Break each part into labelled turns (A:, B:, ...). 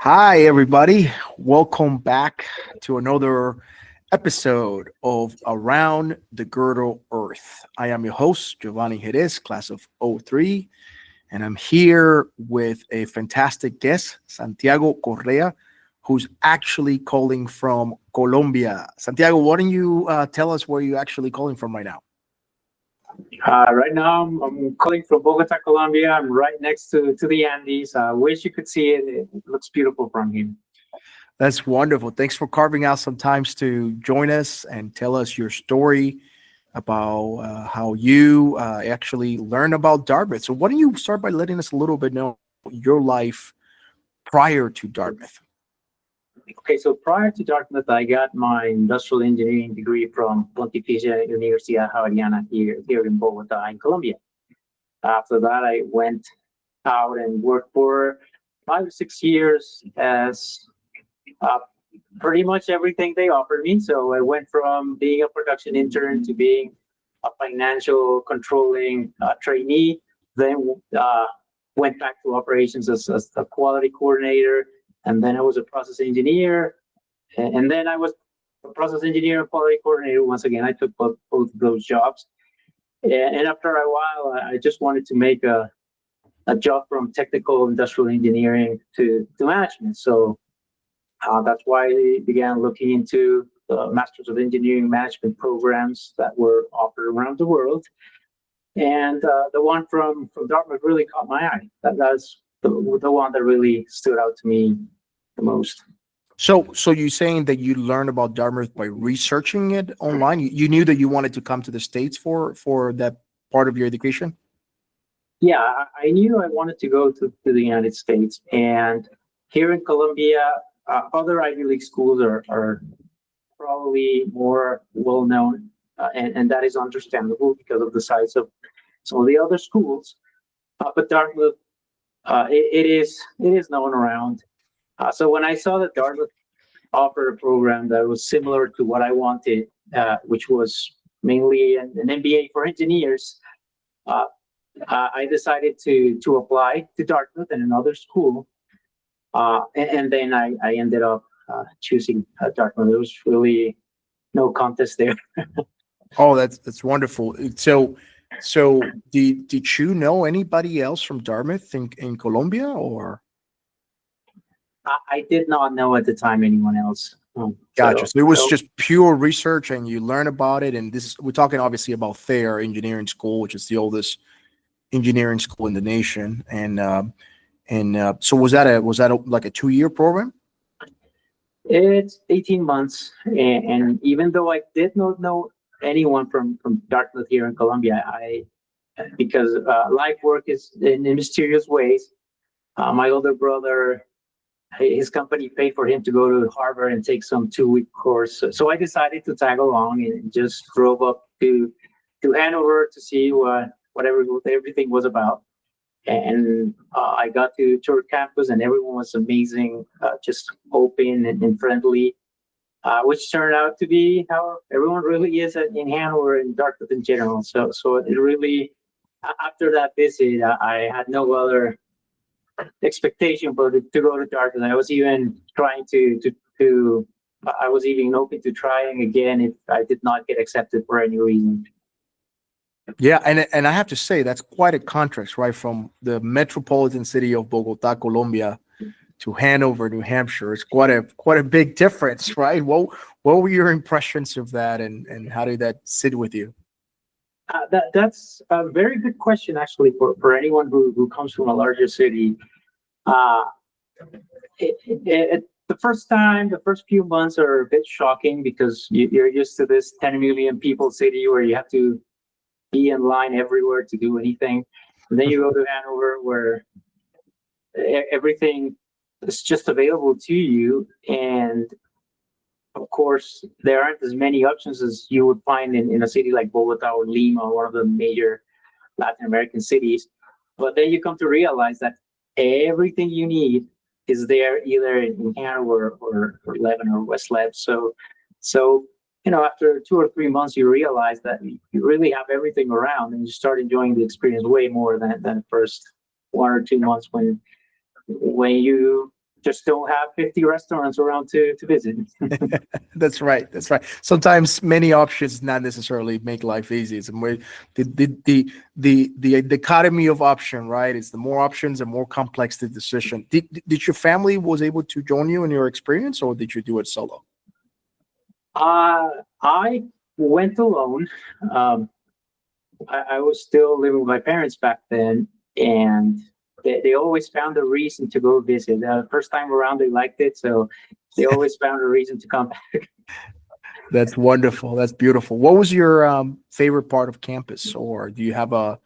A: Hi, everybody. Welcome back to another episode of Around the Girdle Earth. I am your host, Yovany Jerez, class of '03, and I'm here with a fantastic guest, Santiago Correa, who's actually calling from Colombia. Santiago, why don't you tell us where you're actually calling from right now?
B: Right now, I'm calling from Bogota, Colombia. I'm right next to the Andes. I wish you could see it. It looks beautiful from here.
A: That's wonderful. Thanks for carving out some times to join us and tell us your story about how you actually learned about Dartmouth. So, why don't you start by letting us a little bit know your life prior to Dartmouth?
B: Okay, so prior to Dartmouth, I got my industrial engineering degree from Pontificia Universidad Javeriana here in Bogota, in Colombia. After that, I went out and worked for 5 or 6 years as uh, pretty much everything they offered me. So I went from being a production intern to being a financial controlling trainee, then went back to operations as a quality coordinator, and then I was a process engineer, and then I was a process engineer and quality coordinator. Once again, I took both of those jobs, and after a while, I just wanted to make a job from technical industrial engineering to management. So that's why I began looking into the Masters of Engineering Management programs that were offered around the world. And the one from Dartmouth really caught my eye. That's the one that really stood out to me the most.
A: So you're saying that you learned about Dartmouth by researching it online? You knew that you wanted to come to the States for that part of your education?
B: Yeah, I knew I wanted to go to the United States. And here in Colombia, other Ivy League schools are probably more well known, and that is understandable because of the size of some of the other schools. But Dartmouth, it is known around. So when I saw that Dartmouth offered a program that was similar to what I wanted, which was mainly an MBA for engineers, uh, I decided to apply to Dartmouth and another school, and then I ended up choosing Dartmouth. There was really no contest there.
A: Oh, that's wonderful. So did you know anybody else from Dartmouth in Colombia or?
B: I did not know at the time anyone else.
A: Gotcha.
B: So,
A: So it was
B: so
A: just pure research, and you learn about it. And we're talking obviously about Thayer Engineering School, which is the oldest engineering school in the nation. And so like a 2 year program?
B: it's 18 months, and even though I did not know anyone from Dartmouth here in Colombia, I because life work is in mysterious ways. My older brother, his company paid for him to go to Harvard and take some 2 week course. So I decided to tag along and just drove up to Hanover to see whatever everything was about. And I got to tour campus, and everyone was amazing, just open and friendly, which turned out to be how everyone really is in Hanover and Dartmouth in general. So it really, after that visit, I had no other expectation but to go to Dartmouth. I was even trying to I was even open to trying again if I did not get accepted for any reason.
A: Yeah, and I have to say that's quite a contrast, right? From the metropolitan city of Bogota, Colombia, to Hanover, New Hampshire. It's quite a big difference, right? What were your impressions of that, and how did that sit with you?
B: That's a very good question, actually, for anyone who comes from a larger city. Uh, the first time, the first few months are a bit shocking because you're used to this 10 million people city where you have to be in line everywhere to do anything. And then you go to Hanover where everything is just available to you. And of course, there aren't as many options as you would find in a city like Bogota or Lima, one of the major Latin American cities. But then you come to realize that everything you need is there either in Hanover or Lebanon or West Lev. So after 2 or 3 months, you realize that you really have everything around, and you start enjoying the experience way more than the first 1 or 2 months when you just don't have 50 restaurants around to visit.
A: That's right. That's right. Sometimes many options not necessarily make life easy. It's more the dichotomy of option, right? It's the more options, the more complex the decision. Did your family was able to join you in your experience, or did you do it solo?
B: I went alone. Um, I was still living with my parents back then, and they always found a reason to go visit. The first time around, they liked it, so they always found a reason to come back.
A: That's wonderful. That's beautiful. What was your favorite part of campus, or do you have a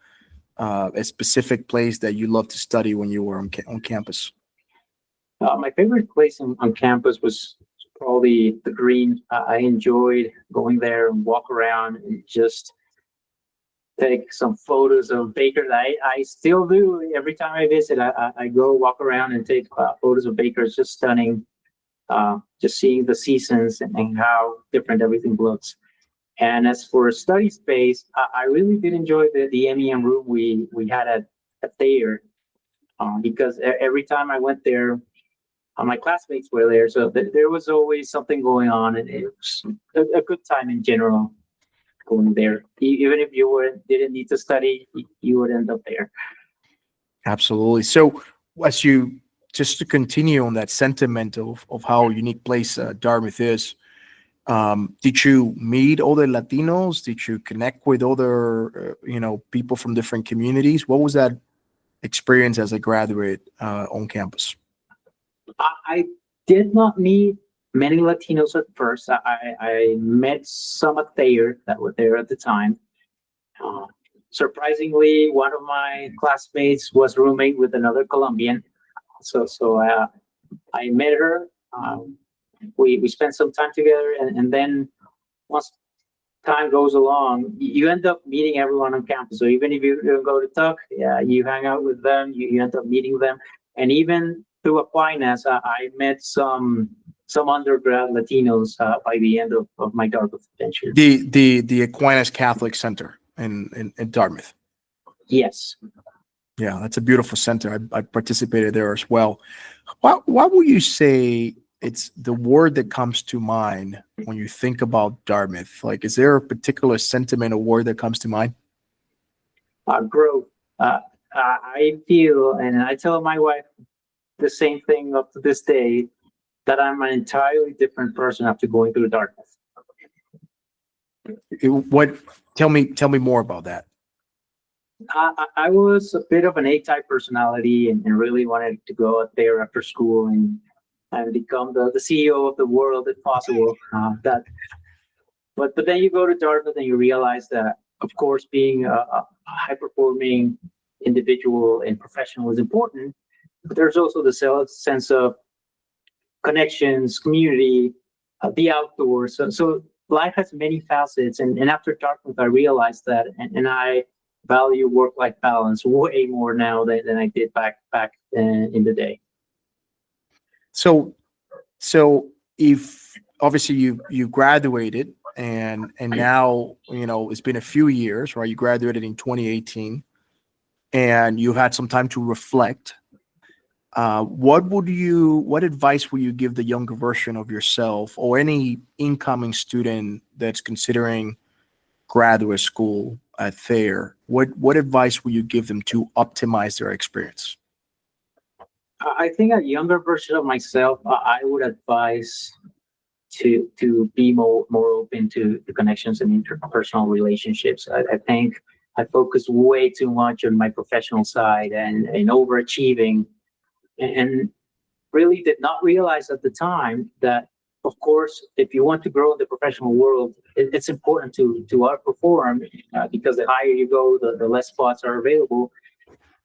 A: specific place that you love to study when you were on campus?
B: My favorite place on campus was probably the green. I enjoyed going there and walk around and just take some photos of bakers. I still do every time I visit. I go walk around and take photos of bakers. Just stunning. Just seeing the seasons and how different everything looks. And as for study space, I really did enjoy the MEM room we had at Thayer, because every time I went there, my classmates were there, so there was always something going on, and it was a good time in general going there. Even if you didn't need to study, you would end up there.
A: Absolutely. So, as you just to continue on that sentiment of how unique place Dartmouth is, did you meet other Latinos? Did you connect with other people from different communities? What was that experience as a graduate on campus?
B: I did not meet many Latinos at first. I met some at Thayer that were there at the time. Surprisingly, one of my classmates was roommate with another Colombian. So I met her. We spent some time together, and then once time goes along, you end up meeting everyone on campus. So even if you don't go to Tuck, yeah, you hang out with them, you end up meeting them. And even through Aquinas, I met some undergrad Latinos by the end of my Dartmouth adventure.
A: The Aquinas Catholic Center in Dartmouth.
B: Yes.
A: Yeah, that's a beautiful center. I participated there as well. What would you say it's the word that comes to mind when you think about Dartmouth? Like, is there a particular sentiment or word that comes to mind?
B: Growth. I feel, and I tell my wife the same thing up to this day, that I'm an entirely different person after going through Dartmouth.
A: Tell me more about that.
B: I was a bit of an A-type personality and really wanted to go out there after school and become the CEO of the world if possible. But then you go to Dartmouth and you realize that, of course, being a high-performing individual and professional is important, but there's also the sense of connections, community, the outdoors. So life has many facets, and after Dartmouth, I realized that, and I value work-life balance way more now than I did back in the day.
A: So if obviously you graduated and now it's been a few years, right? You graduated in 2018, and you had some time to reflect. What advice would you give the younger version of yourself or any incoming student that's considering graduate school at Thayer? What advice would you give them to optimize their experience?
B: I think a younger version of myself, I would advise to be more open to the connections and interpersonal relationships. I think I focused way too much on my professional side and overachieving, and really did not realize at the time that, of course, if you want to grow in the professional world, it's important to outperform, because the higher you go, the less spots are available.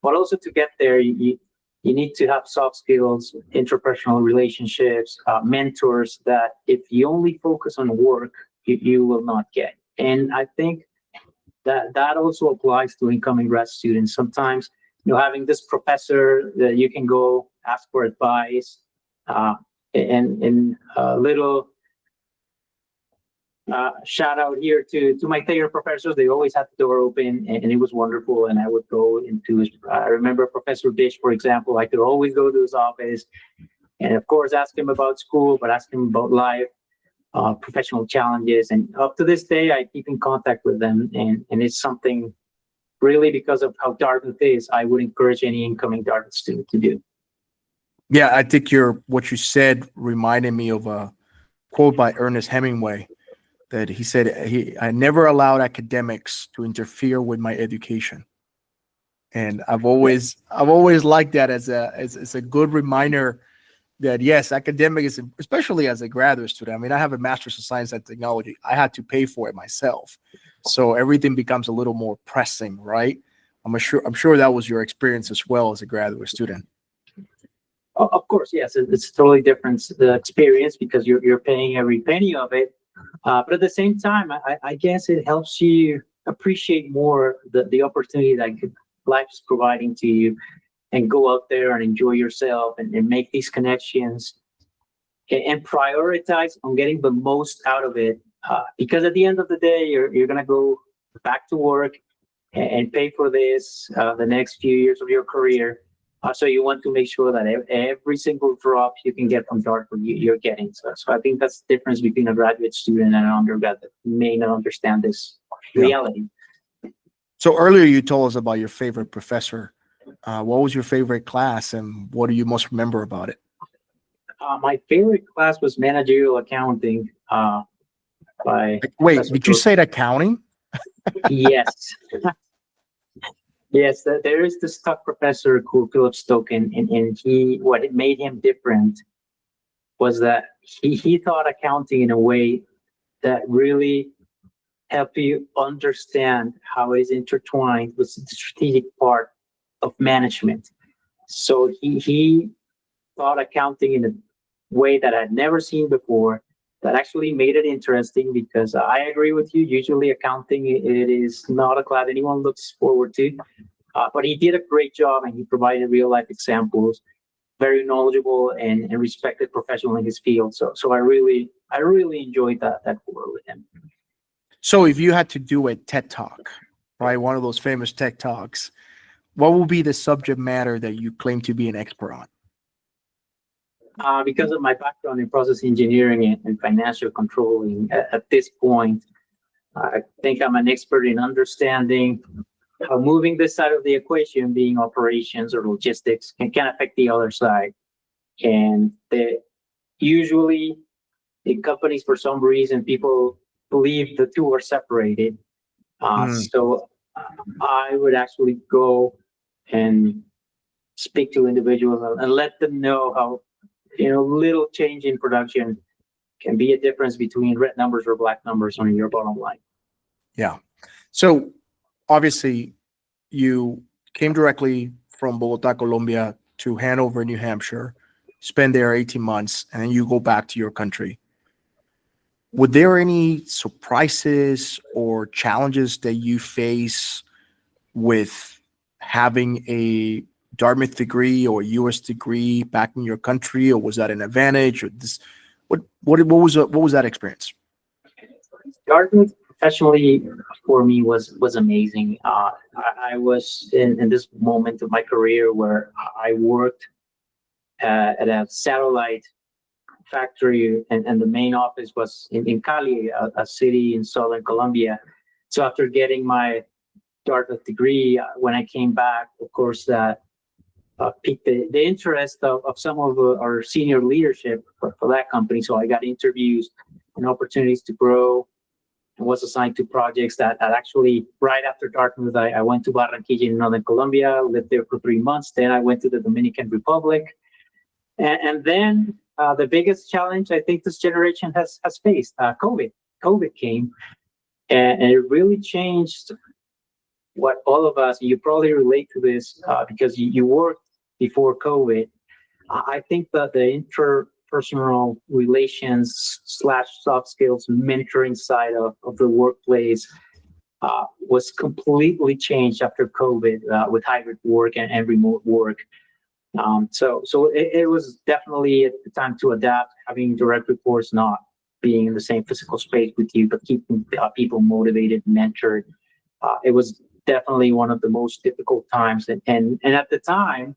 B: But also to get there, you need to have soft skills, interpersonal relationships, mentors that if you only focus on work, you will not get. And I think that also applies to incoming grad students. Sometimes, having this professor that you can go ask for advice, and a little shout out here to my Thayer professors. They always had the door open, and it was wonderful. And I would go into his, I remember Professor Dish, for example. I could always go to his office, And of course, ask him about school, but ask him about life, professional challenges. And up to this day, I keep in contact with them. And it's something really, because of how Dartmouth is, I would encourage any incoming Dartmouth student to do.
A: Yeah, I think what you said reminded me of a quote by Ernest Hemingway that he said, I never allowed academics to interfere with my education. And I've always liked that as a good reminder that yes, academic is, especially as a graduate student. I mean, I have a master's of science and technology. I had to pay for it myself, so everything becomes a little more pressing, right? I'm sure that was your experience as well as a graduate student.
B: Of course, yes, it's totally different the experience, because you're paying every penny of it. But at the same time, I guess it helps you appreciate more the opportunity that life is providing to you, and go out there and enjoy yourself and make these connections, and prioritize on getting the most out of it. Because at the end of the day, you're going to go back to work and pay for this the next few years of your career. So you want to make sure that every single drop you can get from Dartmouth, you're getting. So I think that's the difference between a graduate student and an undergrad that may not understand this reality.
A: So earlier you told us about your favorite professor. What was your favorite class, and what do you most remember about it?
B: My favorite class was managerial accounting. By
A: Wait,
B: Professor
A: did you say accounting?
B: Yes. Yes, there is this top professor called Philip Stoken, and what it made him different was that he taught accounting in a way that really helped you understand how it is intertwined with the strategic part of management. So he taught accounting in a way that I'd never seen before, that actually made it interesting, because I agree with you. Usually accounting, it is not a class anyone looks forward to. But he did a great job, and he provided real life examples, very knowledgeable and respected professional in his field. So I really enjoyed that course with him.
A: So if you had to do a TED Talk, right, one of those famous TED Talks, what would be the subject matter that you claim to be an expert on?
B: Because of my background in process engineering and financial controlling, at this point, I think I'm an expert in understanding how moving this side of the equation, being operations or logistics, can affect the other side. And usually in companies, for some reason, people believe the two are separated. So I would actually go and speak to individuals and let them know how, little change in production can be a difference between red numbers or black numbers on your bottom line.
A: Yeah. So obviously you came directly from Bogota, Colombia to Hanover, New Hampshire, spend there 18 months, and then you go back to your country. Were there any surprises or challenges that you face with having a Dartmouth degree or U.S. degree back in your country, or was that an advantage? Or what was that experience?
B: Dartmouth professionally for me was amazing. I was in this moment of my career where I worked at a satellite factory, and the main office was in Cali, a city in southern Colombia. So after getting my Dartmouth degree, when I came back, of course, that piqued the interest of some of our senior leadership for that company. So I got interviews and opportunities to grow, and was assigned to projects that actually, right after Dartmouth, I went to Barranquilla in northern Colombia, lived there for 3 months. Then I went to the Dominican Republic. And then the biggest challenge I think this generation has faced, COVID. COVID came, and it really changed what all of us, you probably relate to this because you worked before COVID. I think that the interpersonal relations / soft skills mentoring side of the workplace was completely changed after COVID with hybrid work and remote work. So it was definitely the time to adapt, having direct reports, not being in the same physical space with you, but keeping people motivated, mentored. It was definitely one of the most difficult times. And at the time,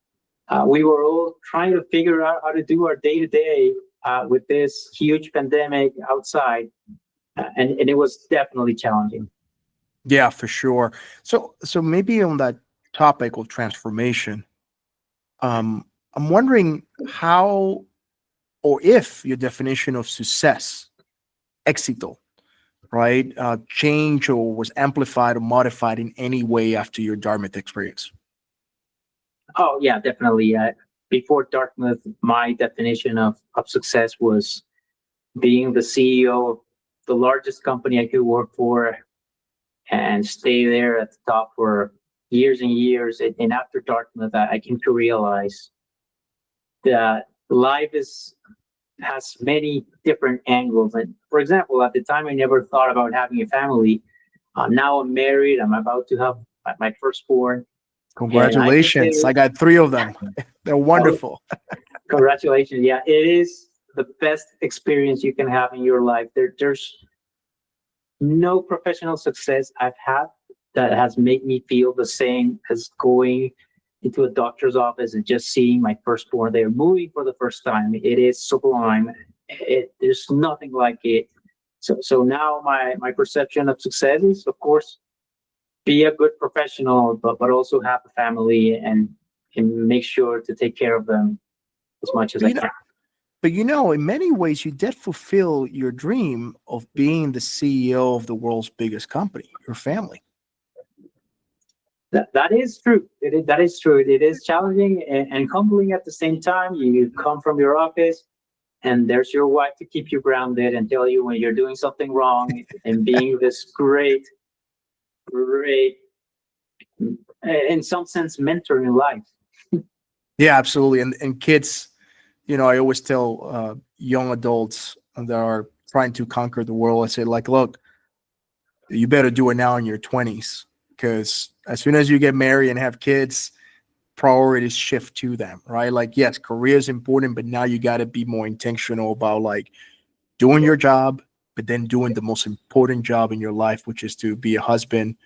B: We were all trying to figure out how to do our day to day with this huge pandemic outside, and it was definitely challenging.
A: Yeah, for sure. So maybe on that topic of transformation, um, I'm wondering how or if your definition of success, éxito, right, changed or was amplified or modified in any way after your Dartmouth experience.
B: Oh yeah, definitely. Before Dartmouth, my definition of success was being the CEO of the largest company I could work for and stay there at the top for years and years. And after Dartmouth, I came to realize that life has many different angles. And for example, at the time, I never thought about having a family. Now I'm married. I'm about to have my firstborn, and I can
A: Congratulations.
B: say,
A: I got three of them. They're
B: oh,
A: wonderful.
B: congratulations. Yeah, it is the best experience you can have in your life. There's no professional success I've had that has made me feel the same as going into a doctor's office and just seeing my firstborn there moving for the first time. It is sublime. There's nothing like it. So now my perception of success is, of course, be a good professional, but also have a family and make sure to take care of them as much as
A: But
B: I
A: you know,
B: can.
A: but you know, in many ways, you did fulfill your dream of being the CEO of the world's biggest company, your family.
B: That is true. That is true. It is challenging and humbling at the same time. You come from your office, and there's your wife to keep you grounded and tell you when you're doing something wrong, and being this great, in some sense, mentor in life.
A: Yeah, absolutely. And kids, I always tell young adults that are trying to conquer the world, I say, like, look, you better do it now in your 20s because as soon as you get married and have kids, priorities shift to them, right? Like, yes, career is important, but now you got to be more intentional about like doing your job, but then doing the most important job in your life, which is to be a husband,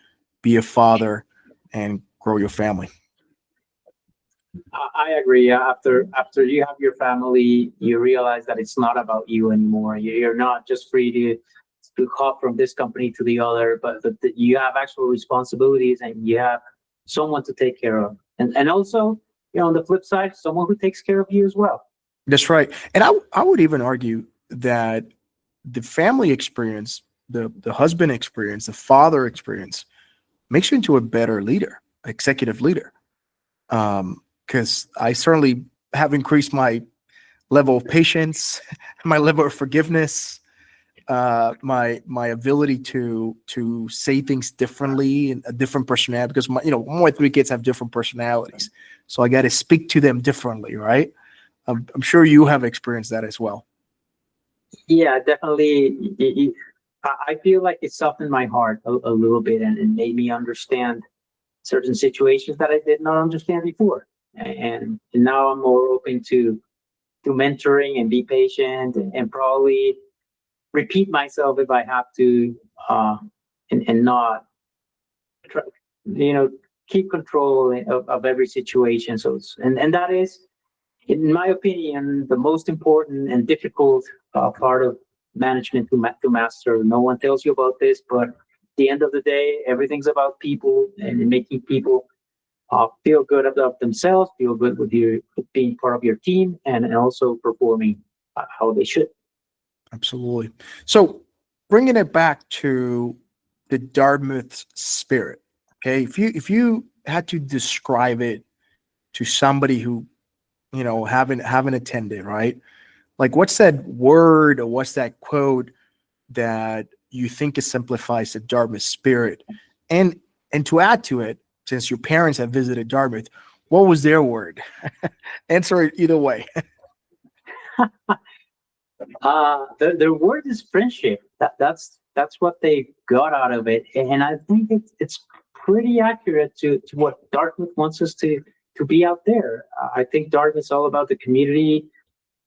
A: be a father, and grow your family.
B: I agree. After you have your family, you realize that it's not about you anymore. You're not just free to hop from this company to the other, but that you have actual responsibilities and you have someone to take care of, and also, on the flip side, someone who takes care of you as well.
A: That's right. And I would even argue that the family experience, the husband experience, the father experience makes you into a better leader, executive leader. Because I certainly have increased my level of patience, my level of forgiveness, my ability to say things differently and a different personality. Because one of my three kids have different personalities, so I got to speak to them differently, right? I'm sure you have experienced that as well.
B: Yeah, definitely. I feel like it softened my heart a little bit and made me understand certain situations that I did not understand before. And now I'm more open to mentoring and be patient and probably repeat myself if I have to, and not try, you know, keep control of every situation. And that is, in my opinion, the most important and difficult part of management to master. No one tells you about this, but at the end of the day, everything's about people and making people feel good about themselves, feel good with you being part of your team, and also performing how they should.
A: Absolutely. So bringing it back to the Dartmouth spirit, okay? If you had to describe it to somebody who haven't attended, right? Like, what's that word or what's that quote that you think it simplifies the Dartmouth spirit? And and to add to it, since your parents have visited Dartmouth, what was their word? Answer it either way.
B: The word is friendship. That's what they got out of it, and I think it's pretty accurate to what Dartmouth wants us to be out there. I think Dartmouth's all about the community,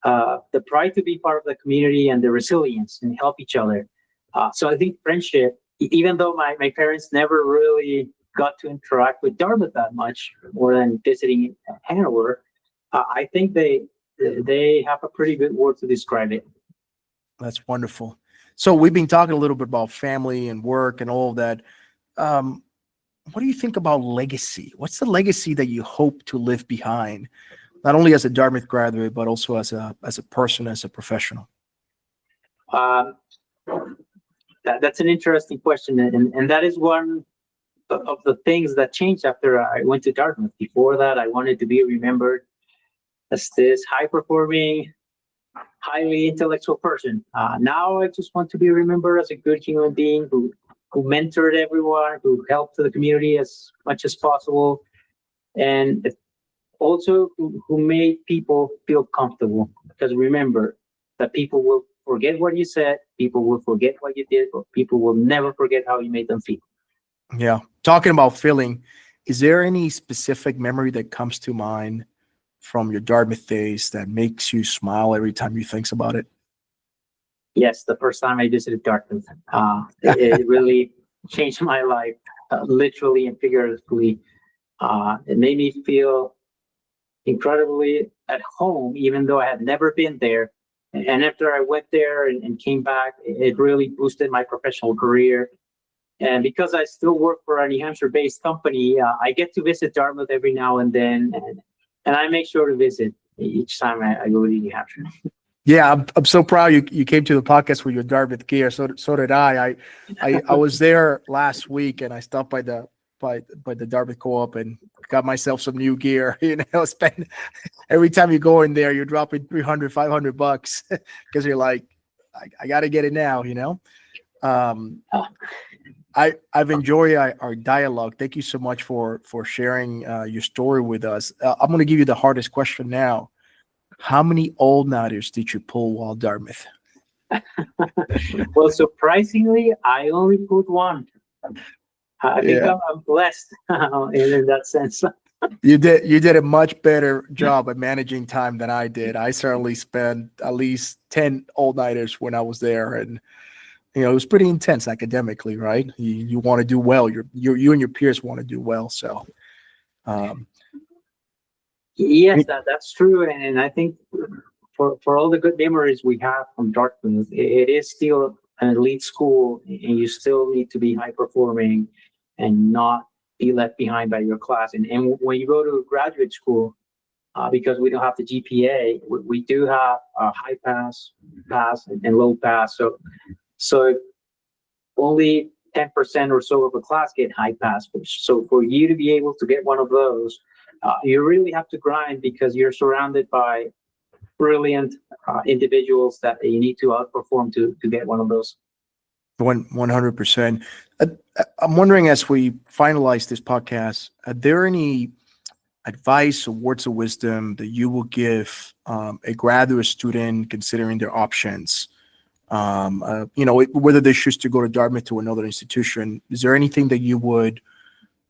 B: the pride to be part of the community, and the resilience and help each other. So I think friendship, even though my parents never really got to interact with Dartmouth that much, more than visiting Hanover, I think they have a pretty good word to describe it.
A: That's wonderful. So we've been talking a little bit about family and work and all of that. Um, what do you think about legacy? What's the legacy that you hope to leave behind, not only as a Dartmouth graduate, but also as a person, as a professional?
B: Um, that's an interesting question, and that is one of the things that changed after I went to Dartmouth. Before that, I wanted to be remembered as this high-performing, highly intellectual person. Now I just want to be remembered as a good human being who mentored everyone, who helped the community as much as possible, and also who made people feel comfortable. Because remember that people will forget what you said, people will forget what you did, but people will never forget how you made them feel.
A: Yeah. Talking about feeling, is there any specific memory that comes to mind from your Dartmouth days that makes you smile every time you think about it?
B: Yes, the first time I visited Dartmouth, it really changed my life, literally and figuratively. It made me feel incredibly at home, even though I had never been there. And after I went there and came back, it really boosted my professional career. And because I still work for a New Hampshire-based company, I get to visit Dartmouth every now and then, and I make sure to visit each time I go to New Hampshire.
A: Yeah, I'm so proud you came to the podcast with your Dartmouth gear. So did I. I was there last week and I stopped by the Dartmouth Co-op and got myself some new gear. Spend every time you go in there, you're dropping $300-$500 because you're like, I got to get it now. I've enjoyed our dialogue. Thank you so much for sharing your story with us. I'm going to give you the hardest question now. How many all-nighters did you pull while Dartmouth?
B: Well, surprisingly, I only pulled one. I think I'm blessed in that sense.
A: You did a much better job at managing time than I did. I certainly spent at least 10 all-nighters when I was there, and it was pretty intense academically, right? You want to do well. You and your peers want to do well. So,
B: yes, that's true, and I think for all the good memories we have from Dartmouth, it is still an elite school, and you still need to be high performing and not be left behind by your class. And when you go to graduate school, because we don't have the GPA, we do have a high pass, and low pass. So only 10% or so of a class get high pass. So for you to be able to get one of those, you really have to grind because you're surrounded by brilliant individuals that you need to outperform to get one of those.
A: 100%. I'm wondering, as we finalize this podcast, are there any advice or words of wisdom that you will give a graduate student considering their options? Whether they choose to go to Dartmouth to another institution, is there anything that you would,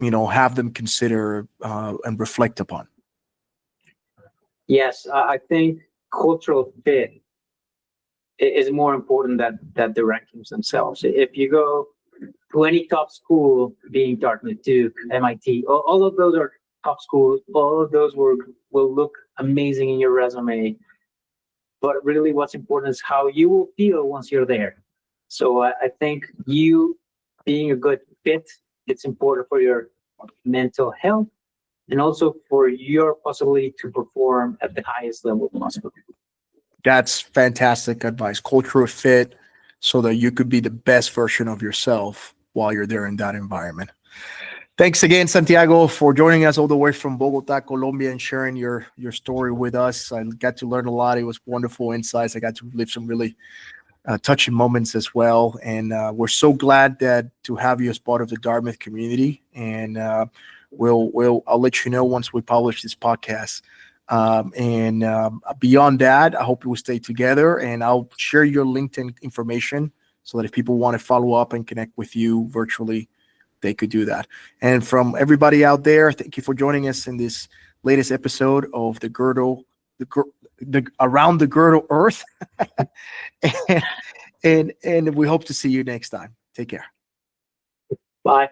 A: have them consider and reflect upon?
B: Yes, I think cultural fit is more important than the rankings themselves. If you go to any top school, being Dartmouth, Duke, MIT, all of those are top schools. All of those will look amazing in your resume. But really what's important is how you will feel once you're there. So I think you being a good fit, it's important for your mental health and also for your possibility to perform at the highest level possible.
A: That's fantastic advice. Cultural fit so that you could be the best version of yourself while you're there in that environment. Thanks again, Santiago, for joining us all the way from Bogota, Colombia, and sharing your story with us. I got to learn a lot. It was wonderful insights. I got to live some really touching moments as well. And we're so glad to have you as part of the Dartmouth community. And I'll let you know once we publish this podcast. Beyond that, I hope we will stay together, and I'll share your LinkedIn information so that if people want to follow up and connect with you virtually, they could do that. And from everybody out there, thank you for joining us in this latest episode of the Around the Girdle Earth. and we hope to see you next time. Take care.
B: Bye.